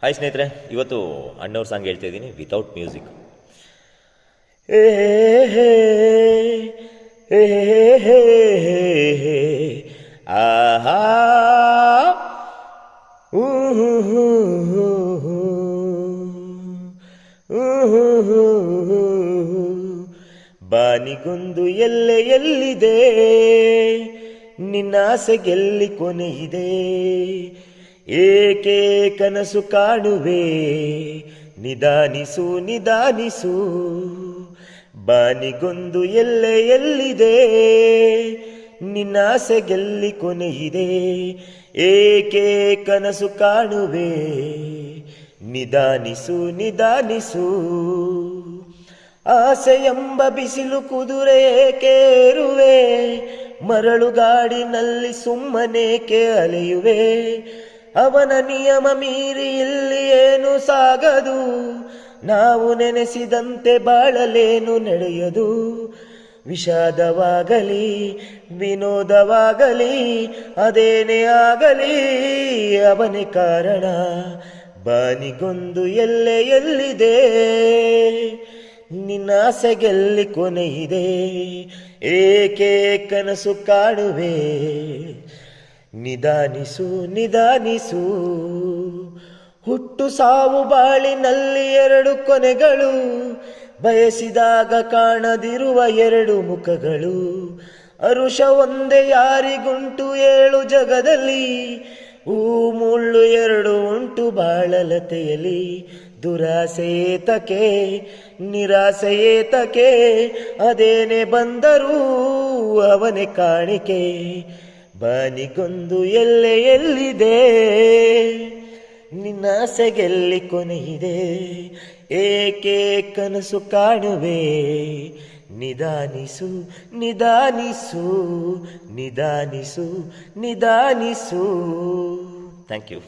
Hi ಸ್ನೇಹಿತರೆ, ಇವತ್ತು ಅಣ್ಣವ್ರ ಸಾಂಗ್ ಹೇಳ್ತಾ ಇದ್ದೀನಿ ವಿತೌಟ್ ಮ್ಯೂಸಿಕ್. ಆಹಾ ಬಾನಿಗೊಂದು ಎಲ್ಲೆ ಎಲ್ಲಿದೆ, ನಿನ್ನಾಸೆಗೆಲ್ಲಿ ಕೊನೆಯಿದೆ, ಏಕೆ ಕನಸು ಕಾಣುವೆ, ನಿಧಾನಿಸು ನಿಧಾನಿಸು. ಬಾನಿಗೊಂದು ಎಲ್ಲೆ ಎಲ್ಲಿದೆ, ನಿನ್ನಾಸೆಗೆಲ್ಲಿ ಕೊನೆಯಿದೆ, ಏಕೆ ಕನಸು ಕಾಣುವೆ, ನಿಧಾನಿಸು ನಿಧಾನಿಸು. ಆಸೆ ಎಂಬ ಬಿಸಿಲು ಕುದುರೆ ಏಕೇರುವೆ, ಮರಳುಗಾಡಿನಲ್ಲಿ ಸುಮ್ಮನೇಕೆ ಅಲೆಯುವೆ. ಅವನ ನಿಯಮ ಮೀರಿ ಇಲ್ಲಿ ಏನು ಸಾಗದು, ನಾವು ನೆನೆಸಿದಂತೆ ಬಾಳಲೇನು ನಡೆಯದು. ವಿಷಾದವಾಗಲಿ ವಿನೋದವಾಗಲಿ ಅದೇನೇ ಆಗಲಿ ಅವನೇ ಕಾರಣ. ಬಾನಿಗೊಂದು ಎಲ್ಲೆ ಎಲ್ಲಿದೆ, ನಿನ್ನಾಸೆಗೆಲ್ಲಿ ಕೊನೆಯಿದೆ, ಏಕೆ ಕನಸು ಕಾಣುವೆ, ನಿಧಾನಿಸು ನಿಧಾನಿಸು. ಹುಟ್ಟು ಸಾವು ಬಾಳಿನಲ್ಲಿ ಎರಡು ಕೊನೆಗಳು, ಬಯಸಿದಾಗ ಕಾಣದಿರುವ ಎರಡು ಮುಖಗಳು. ಅರುಷ ಒಂದೇ ಯಾರಿಗುಂಟು ಏಳು ಜಗದಲ್ಲಿ, ಹೂ ಮುಳ್ಳು ಎರಡು ಉಂಟು ಬಾಳಲತೆಯಲಿ. ದುರಾಸೆಯೇತಕೆ ನಿರಾಸೆಯೇತಕೆ, ಅದೇನೆ ಬಂದರೂ ಅವನೇ ಕಾಣಿಕೆ. ಬಾನಿಗೊಂದು ಎಲ್ಲೆ ಎಲ್ಲಿದೆ, ನಿನ್ನಾಸೆಗೆಲ್ಲಿ ಕೊನೆಯಿದೆ, ಏಕೆ ಕನಸು ಕಾಣುವೆ, ನಿಧಾನಿಸು ನಿಧಾನಿಸು ನಿಧಾನಿಸು ನಿಧಾನಿಸು. Thank you.